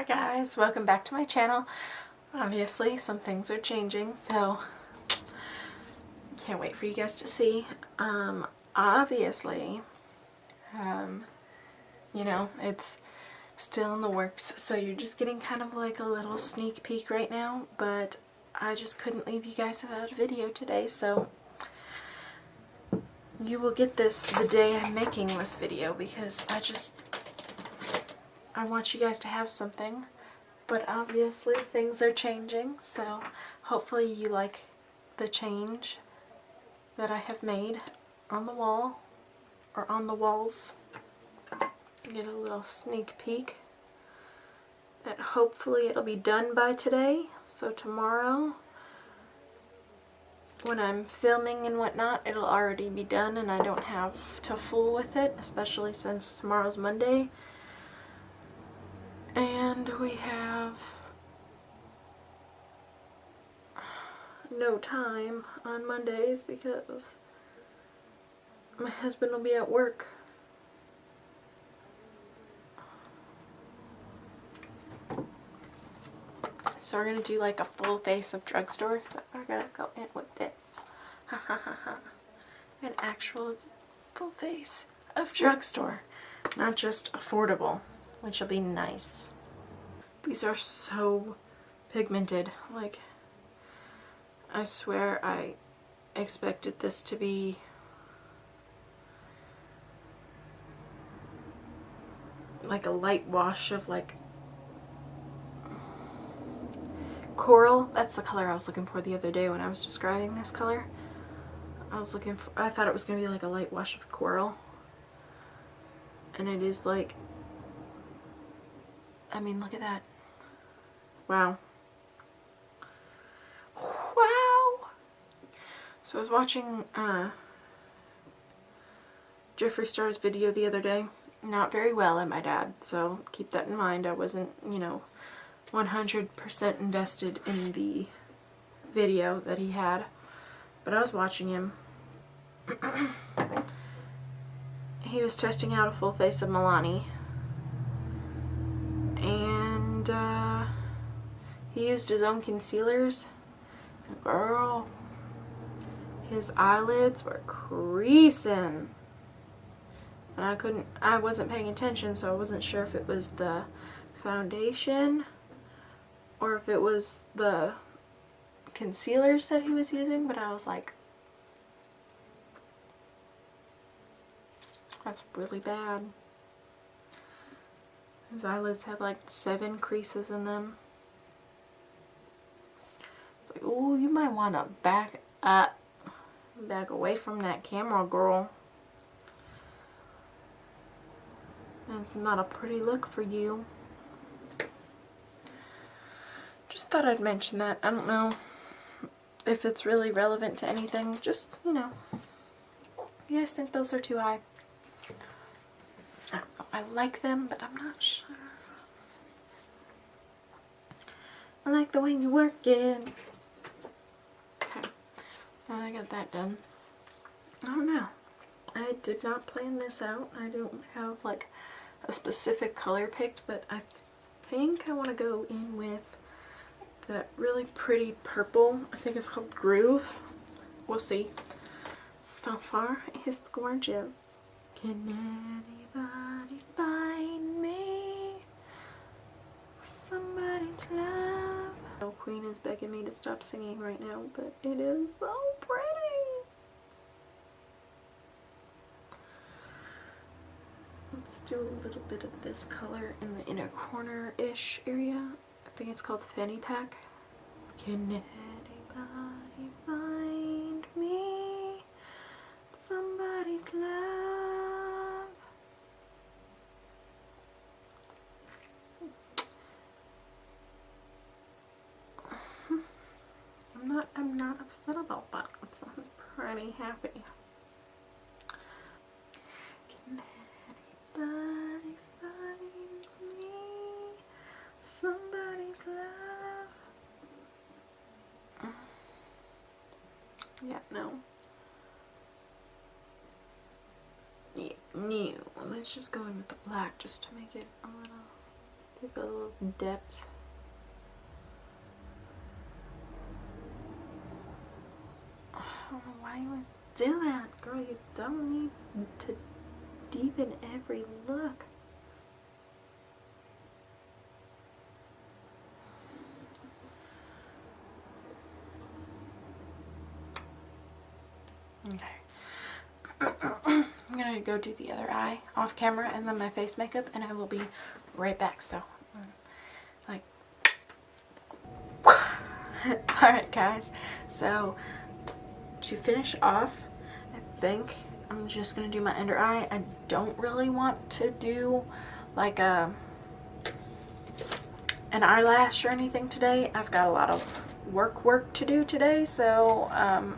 Hi guys, welcome back to my channel. Obviously some things are changing, so can't wait for you guys to see. Obviously, you know, it's still in the works, so you're just getting kind of like a little sneak peek right now, but I just couldn't leave you guys without a video today, so you will get this the day I'm making this video, because I want you guys to have something. But obviously things are changing, so hopefully you like the change that I have made on the wall, or on the walls. Get a little sneak peek that hopefully it'll be done by today, so tomorrow when I'm filming and whatnot it'll already be done and I don't have to fool with it, especially since tomorrow's Monday and we have no time on Mondays because my husband will be at work. So we're going to do like a full face of drugstore, so we're going to go in with this. Ha ha ha ha. An actual full face of drugstore, not just affordable, which will be nice. These are so pigmented, like I swear I expected this to be like a light wash of like coral. That's the color I was looking for the other day when I was describing this color. I thought it was going to be like a light wash of coral. And it is like, I mean, look at that. Wow. Wow! So I was watching Jeffree Star's video the other day. Not very well at my dad, so keep that in mind. I wasn't, you know, 100% invested in the video that he had, but I was watching him. He was testing out a full face of Milani, and he used his own concealers. Girl, his eyelids were creasing, and I wasn't paying attention, so I wasn't sure if it was the foundation or if it was the concealers that he was using, but I was like, that's really bad. His eyelids had like 7 creases in them. It's like, ooh, you might want to back away from that camera, girl. That's not a pretty look for you. Just thought I'd mention that. I don't know if it's really relevant to anything. Just, you know, you guys think those are too high? I don't know. I like them, but I'm not sure. I like the way you work it. Okay, now I got that done. I don't know. I did not plan this out. I don't have like a specific color picked, but I think I want to go in with that really pretty purple. I think it's called Groove. We'll see. So far, it's gorgeous. Can anybody find me somebody to love? Oh, Queen is begging me to stop singing right now, but it is so pretty. Let's do a little bit of this color in the inner corner-ish area. I think it's called Fanny Pack. Can anybody find me somebody to love? I'm not upset about that. So I'm pretty happy. Can anybody find me somebody to love? Yeah, no. Yeah, no. Let's just go in with the black just to make it a little Give it a little depth. I don't know why you would do that, girl. You don't need to deepen every look. Okay. I'm gonna go do the other eye off camera and then my face makeup, and I will be right back. So, like, alright guys, so to finish off, I think I'm just gonna do my under eye. I don't really want to do like an eyelash or anything today. I've got a lot of work to do today, so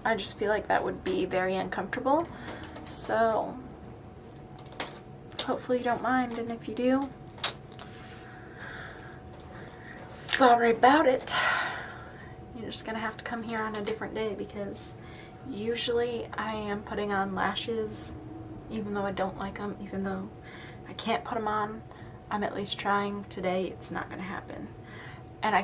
I just feel like that would be very uncomfortable. So hopefully you don't mind, and if you do, sorry about it. You're just gonna have to come here on a different day, because usually I am putting on lashes even though I don't like them, even though I can't put them on. I'm at least trying. Today it's not gonna happen, and I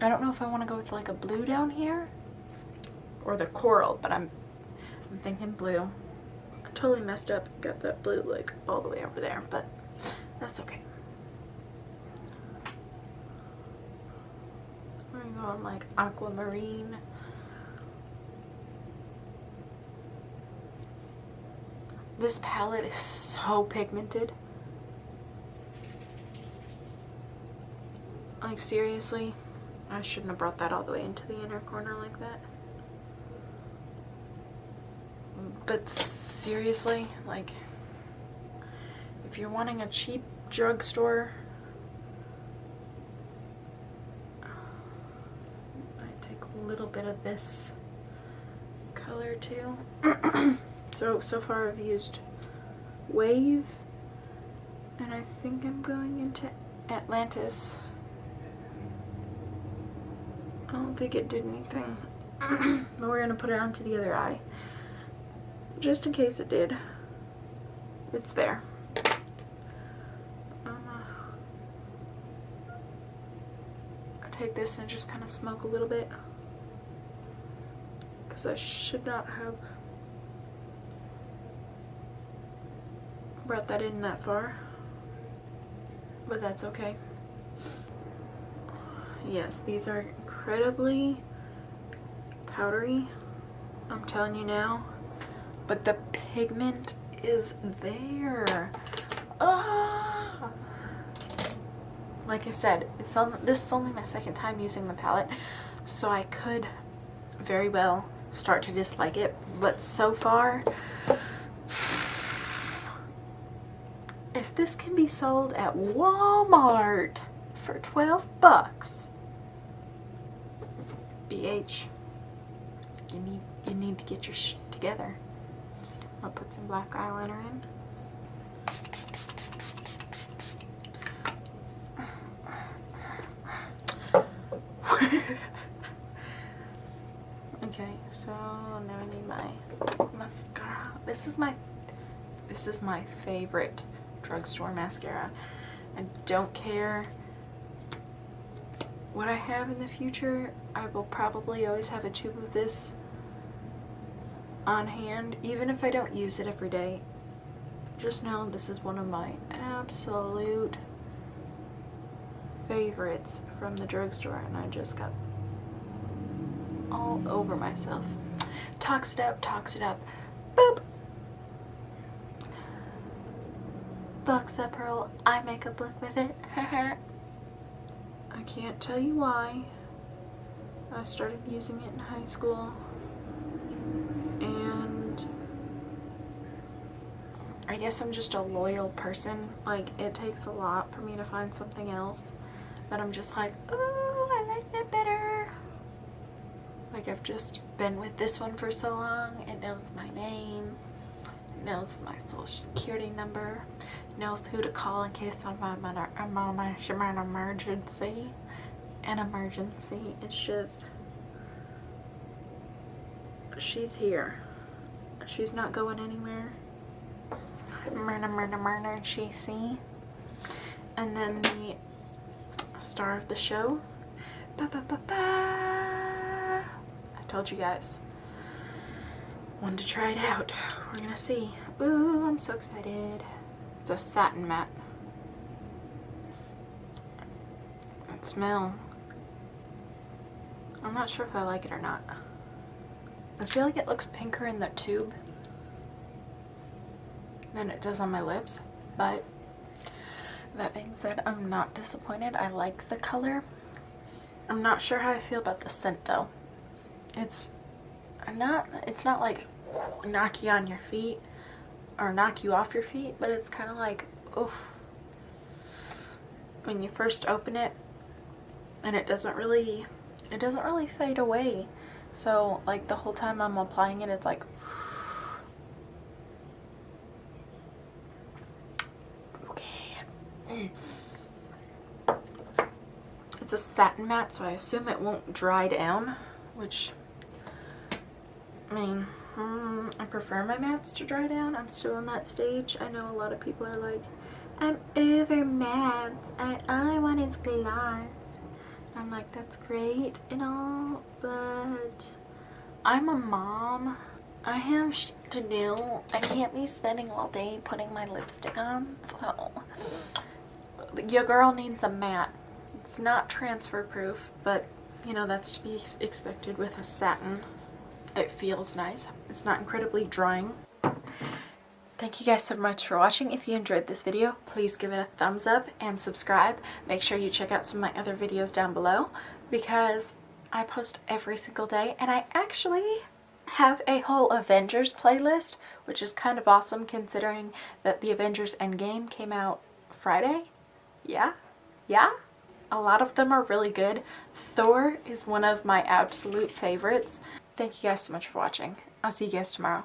don't know if I want to go with like a blue down here or the coral, but I'm thinking blue. I totally messed up, got that blue like all the way over there, but that's okay. We're going like aquamarine. This palette is so pigmented. Like, seriously, I shouldn't have brought that all the way into the inner corner like that. But seriously, like, if you're wanting a cheap drugstore, I take a little bit of this color too. So far I've used Wave, and I think I'm going into Atlantis. I don't think it did anything. But we're gonna put it onto the other eye, just in case it did. It's there. I take this and just kind of smoke a little bit, because I should not have brought that in that far, but that's okay. Yes, these are incredibly powdery, I'm telling you now, but the pigment is there. Ah! Like I said, this is only my second time using the palette, so I could very well start to dislike it, but so far, if this can be sold at Walmart for 12 bucks, BH, you need to get your shit together. I'll put some black eyeliner in. Okay, so now I need my mascara. This is my favorite drugstore mascara. I don't care what I have in the future. I will probably always have a tube of this on hand, even if I don't use it every day. Just know this is one of my absolute favorites from the drugstore, and I just got all over myself. Tox it up, boop. Box that Pearl eye makeup look with it. I can't tell you why. I started using it in high school, and I guess I'm just a loyal person. Like, it takes a lot for me to find something else that I'm just like, ooh, I like that better. Like, I've just been with this one for so long. It knows my name, it knows my social security number, it knows who to call in case I'm on an emergency. It's just, she's here. She's not going anywhere. Murder, she see. And then the star of the show. Ba, ba, ba, ba. I told you guys. Wanted to try it out. We're gonna see. Ooh, I'm so excited. It's a satin matte. And smell. I'm not sure if I like it or not. I feel like it looks pinker in the tube than it does on my lips, but that being said, I'm not disappointed. I like the color. I'm not sure how I feel about the scent though. It's not like knock you on your feet or knock you off your feet, but it's kind of like, oh, when you first open it, and it doesn't really fade away. So like the whole time I'm applying it, it's like, okay. It's a satin matte, so I assume it won't dry down, which, I mean, I prefer my mattes to dry down. I'm still in that stage. I know a lot of people are like, I'm over mattes. All I want is gloss. I'm like, that's great and all, but I'm a mom. I have shit to do. I can't be spending all day putting my lipstick on, so your girl needs a matte. It's not transfer proof, but you know, that's to be expected with a satin. It feels nice. It's not incredibly drying. Thank you guys so much for watching. If you enjoyed this video, please give it a thumbs up and subscribe. Make sure you check out some of my other videos down below because I post every single day, and I actually have a whole Avengers playlist, which is kind of awesome considering that the Avengers Endgame came out Friday. Yeah? A lot of them are really good. Thor is one of my absolute favorites. Thank you guys so much for watching. I'll see you guys tomorrow.